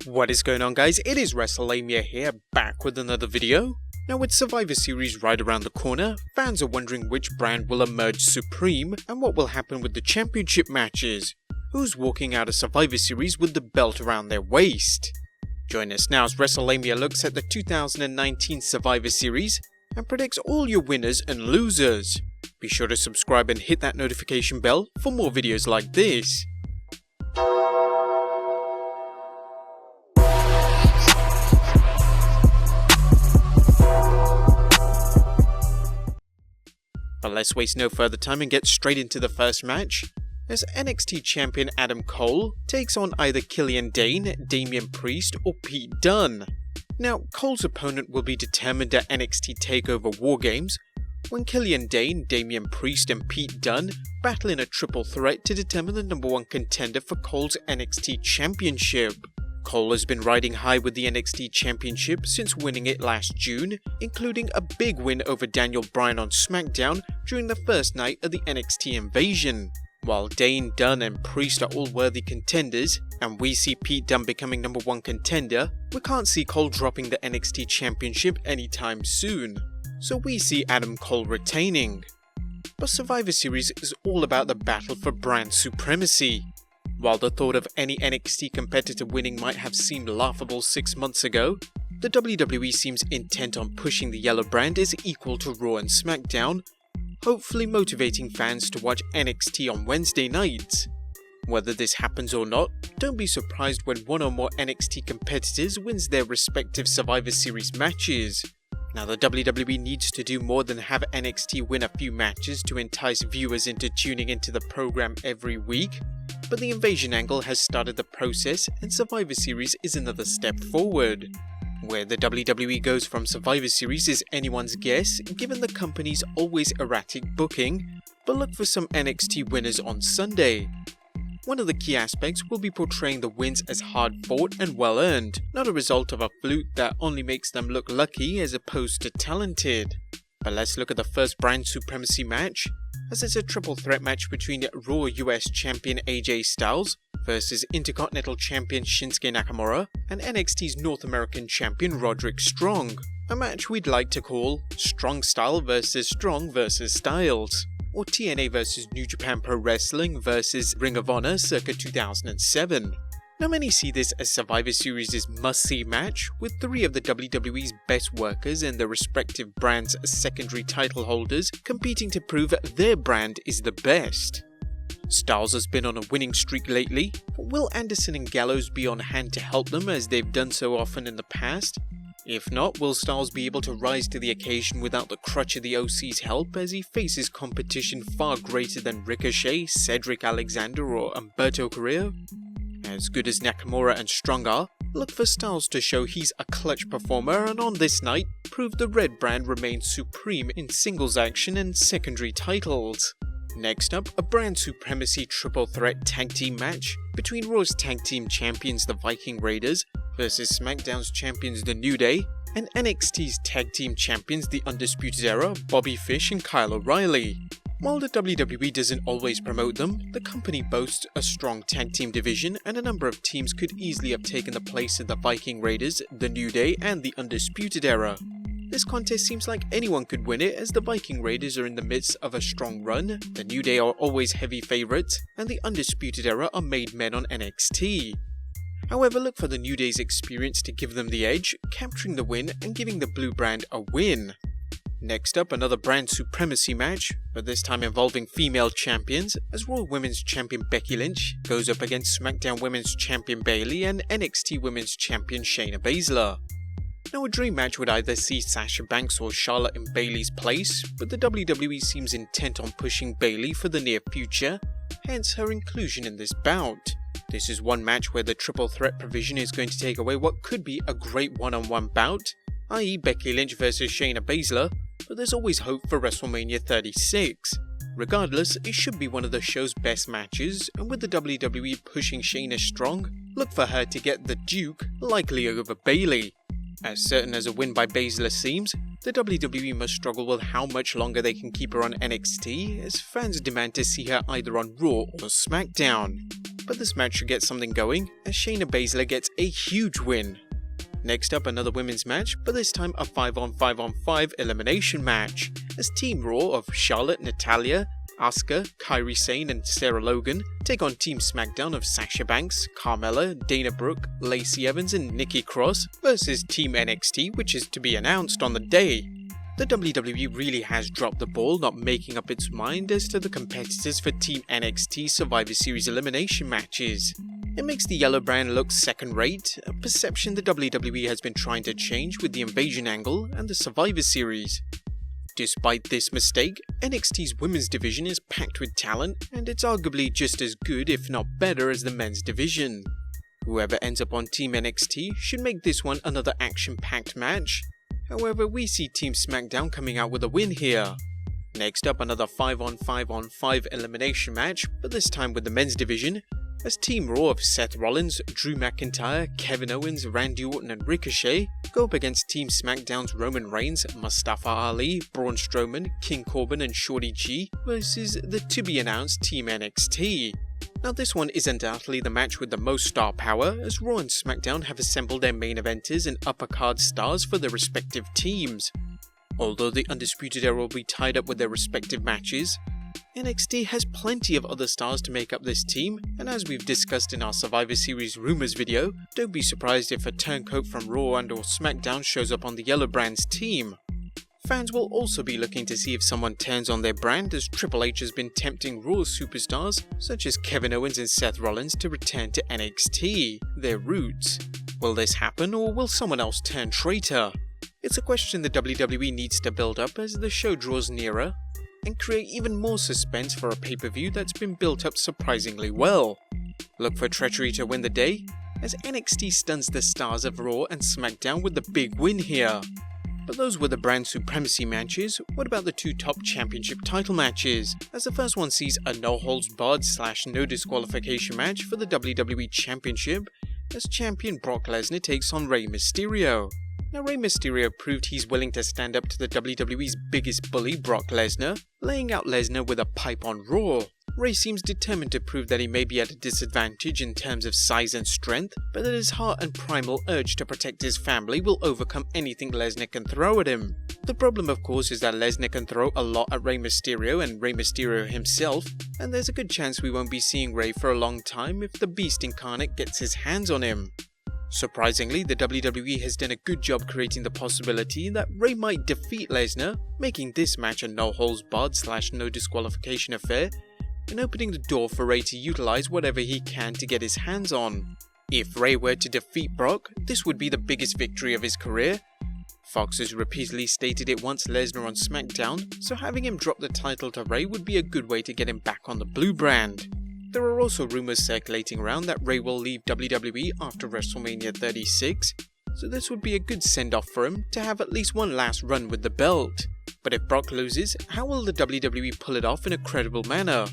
What is going on, guys? It is Wrestlelamia here, back with another video. Now, with Survivor Series right around the corner, fans are wondering which brand will emerge supreme and what will happen with the championship matches. Who's walking out of Survivor Series with the belt around their waist? Join us now as Wrestlelamia looks at the 2019 Survivor Series and predicts all your winners and losers. Be sure to subscribe and hit that notification bell for more videos like this. But let's waste no further time and get straight into the first match, as NXT champion Adam Cole takes on either Killian Dane, Damian Priest or Pete Dunne. Now, Cole's opponent will be determined at NXT TakeOver War Games, when Killian Dane, Damian Priest and Pete Dunne battle in a triple threat to determine the number one contender for Cole's NXT Championship. Cole has been riding high with the NXT Championship since winning it last June, including a big win over Daniel Bryan on SmackDown during the first night of the NXT Invasion. While Dane, Dunne and Priest are all worthy contenders, and we see Pete Dunne becoming number one contender, we can't see Cole dropping the NXT Championship anytime soon. So we see Adam Cole retaining. But Survivor Series is all about the battle for brand supremacy. While the thought of any NXT competitor winning might have seemed laughable 6 months ago, the WWE seems intent on pushing the yellow brand as equal to Raw and SmackDown, hopefully motivating fans to watch NXT on Wednesday nights. Whether this happens or not, don't be surprised when one or more NXT competitors wins their respective Survivor Series matches. Now, the WWE needs to do more than have NXT win a few matches to entice viewers into tuning into the program every week, but the invasion angle has started the process and Survivor Series is another step forward. Where the WWE goes from Survivor Series is anyone's guess given the company's always erratic booking, but look for some NXT winners on Sunday. One of the key aspects will be portraying the wins as hard-fought and well-earned, not a result of a fluke that only makes them look lucky as opposed to talented. But let's look at the first brand supremacy match, as it's a triple threat match between Raw US Champion AJ Styles versus Intercontinental Champion Shinsuke Nakamura and NXT's North American Champion Roderick Strong. A match we'd like to call Strong Style versus Styles, or TNA vs New Japan Pro Wrestling vs Ring of Honor circa 2007. Now, many see this as Survivor Series' must-see match, with 3 of the WWE's best workers and their respective brands' secondary title holders competing to prove their brand is the best. Styles has been on a winning streak lately, but will Anderson and Gallows be on hand to help them as they've done so often in the past? If not, will Styles be able to rise to the occasion without the crutch of the OC's help as he faces competition far greater than Ricochet, Cedric Alexander or Humberto Carrillo? As good as Nakamura and Strong are, look for Styles to show he's a clutch performer and on this night, prove the red brand remains supreme in singles action and secondary titles. Next up, a brand supremacy triple threat tag team match between Raw's tag team champions the Viking Raiders versus SmackDown's champions the New Day and NXT's tag team champions the Undisputed Era, Bobby Fish and Kyle O'Reilly. While the WWE doesn't always promote them, the company boasts a strong tag team division and a number of teams could easily have taken the place of the Viking Raiders, the New Day and the Undisputed Era. This contest seems like anyone could win it as the Viking Raiders are in the midst of a strong run, the New Day are always heavy favourites, and the Undisputed Era are made men on NXT. However, look for the New Day's experience to give them the edge, capturing the win and giving the blue brand a win. Next up, another brand supremacy match, but this time involving female champions, as Raw Women's Champion Becky Lynch goes up against SmackDown Women's Champion Bayley and NXT Women's Champion Shayna Baszler. Now, a dream match would either see Sasha Banks or Charlotte in Bayley's place, but the WWE seems intent on pushing Bayley for the near future, hence her inclusion in this bout. This is one match where the triple threat provision is going to take away what could be a great one-on-one bout, i.e. Becky Lynch versus Shayna Baszler, but there's always hope for WrestleMania 36. Regardless, it should be one of the show's best matches, and with the WWE pushing Shayna strong, look for her to get the Duke, likely over Bayley. As certain as a win by Baszler seems, the WWE must struggle with how much longer they can keep her on NXT, as fans demand to see her either on Raw or SmackDown. but this match should get something going as Shayna Baszler gets a huge win. Next up, another women's match, but this time a 5-on-5-on-5 elimination match, as Team Raw of Charlotte, Natalya, Asuka, Kairi Sane and Sarah Logan take on Team SmackDown of Sasha Banks, Carmella, Dana Brooke, Lacey Evans and Nikki Cross versus Team NXT, which is to be announced on the day. The WWE really has dropped the ball not making up its mind as to the competitors for Team NXT Survivor Series elimination matches. It makes the yellow brand look second-rate, a perception the WWE has been trying to change with the Invasion angle and the Survivor Series. Despite this mistake, NXT's women's division is packed with talent, and it's arguably just as good if not better as the men's division. Whoever ends up on Team NXT should make this one another action-packed match. However, we see Team SmackDown coming out with a win here. Next up, another 5-on-5-on-5 elimination match, but this time with the men's division, as Team Raw of Seth Rollins, Drew McIntyre, Kevin Owens, Randy Orton and Ricochet go up against Team SmackDown's Roman Reigns, Mustafa Ali, Braun Strowman, King Corbin and Shorty G versus the to-be-announced Team NXT. Now this one is undoubtedly the match with the most star power, as Raw and SmackDown have assembled their main eventers and upper card stars for their respective teams. Although the Undisputed Era will be tied up with their respective matches, NXT has plenty of other stars to make up this team, and as we've discussed in our Survivor Series Rumours video, don't be surprised if a turncoat from Raw and or SmackDown shows up on the Yellow Brand's team. Fans will also be looking to see if someone turns on their brand, as Triple H has been tempting Raw's superstars such as Kevin Owens and Seth Rollins to return to NXT, their roots. Will this happen, or will someone else turn traitor? It's a question the WWE needs to build up as the show draws nearer, and create even more suspense for a pay-per-view that's been built up surprisingly well. Look for treachery to win the day, as NXT stuns the stars of Raw and SmackDown with the big win here. But those were the brand supremacy matches. What about the two top championship title matches? As the first one sees a no-holds-barred / no disqualification match for the WWE Championship, as champion Brock Lesnar takes on Rey Mysterio. Now, Rey Mysterio proved he's willing to stand up to the WWE's biggest bully, Brock Lesnar, laying out Lesnar with a pipe on Raw. Rey seems determined to prove that he may be at a disadvantage in terms of size and strength, but that his heart and primal urge to protect his family will overcome anything Lesnar can throw at him. The problem, of course, is that Lesnar can throw a lot at Rey Mysterio and Rey Mysterio himself, and there's a good chance we won't be seeing Rey for a long time if the Beast incarnate gets his hands on him. Surprisingly, the WWE has done a good job creating the possibility that Rey might defeat Lesnar, making this match a no-holds-barred / no disqualification affair, and opening the door for Rey to utilize whatever he can to get his hands on. If Rey were to defeat Brock, this would be the biggest victory of his career. Fox has repeatedly stated it wants Lesnar on SmackDown, so having him drop the title to Rey would be a good way to get him back on the blue brand. There are also rumours circulating around that Rey will leave WWE after WrestleMania 36, so this would be a good send-off for him to have at least one last run with the belt. But if Brock loses, how will the WWE pull it off in a credible manner?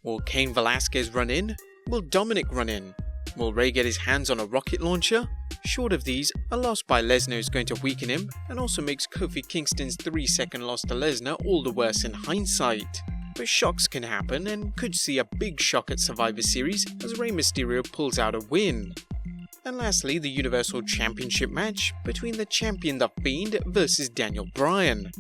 Will Cain Velasquez run in? Will Dominic run in? Will Rey get his hands on a rocket launcher? Short of these, a loss by Lesnar is going to weaken him, and also makes Kofi Kingston's 3-second loss to Lesnar all the worse in hindsight. But shocks can happen, and could see a big shock at Survivor Series as Rey Mysterio pulls out a win. And lastly, the Universal Championship match between the champion The Fiend versus Daniel Bryan.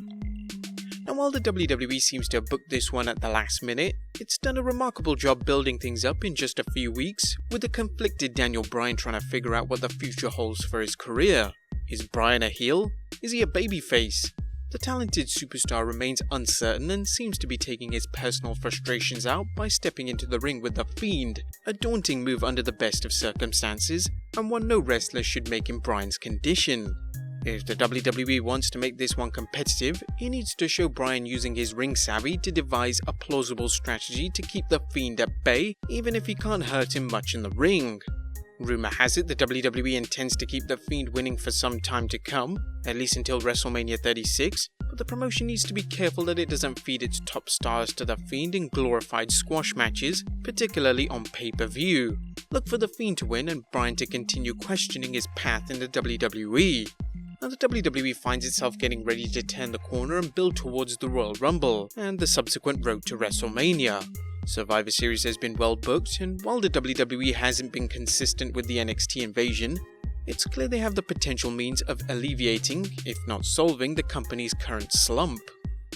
Now, while the WWE seems to have booked this one at the last minute, it's done a remarkable job building things up in just a few weeks, with a conflicted Daniel Bryan trying to figure out what the future holds for his career. Is Bryan a heel? Is he a babyface? The talented superstar remains uncertain and seems to be taking his personal frustrations out by stepping into the ring with The Fiend, a daunting move under the best of circumstances, and one no wrestler should make in Bryan's condition. If the WWE wants to make this one competitive, it needs to show Bryan using his ring savvy to devise a plausible strategy to keep The Fiend at bay, even if he can't hurt him much in the ring. Rumour has it the WWE intends to keep The Fiend winning for some time to come, at least until WrestleMania 36, but the promotion needs to be careful that it doesn't feed its top stars to The Fiend in glorified squash matches, particularly on pay-per-view. Look for The Fiend to win and Bryan to continue questioning his path in the WWE. Now, the WWE finds itself getting ready to turn the corner and build towards the Royal Rumble and the subsequent road to WrestleMania. Survivor Series has been well booked, and while the WWE hasn't been consistent with the NXT invasion, it's clear they have the potential means of alleviating, if not solving, the company's current slump.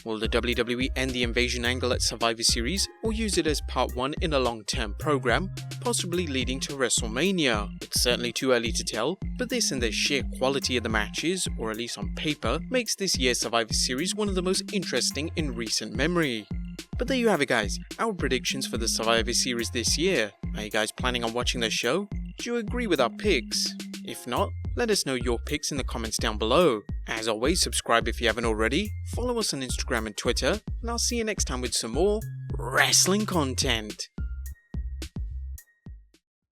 Will the WWE end the invasion angle at Survivor Series, or use it as part 1 in a long-term program, possibly leading to WrestleMania? It's certainly too early to tell, but this and the sheer quality of the matches, or at least on paper, makes this year's Survivor Series one of the most interesting in recent memory. But there you have it guys, our predictions for the Survivor Series this year. Are you guys planning on watching the show? Do you agree with our picks? If not, let us know your picks in the comments down below. As always, subscribe if you haven't already, follow us on Instagram and Twitter, and I'll see you next time with some more wrestling content.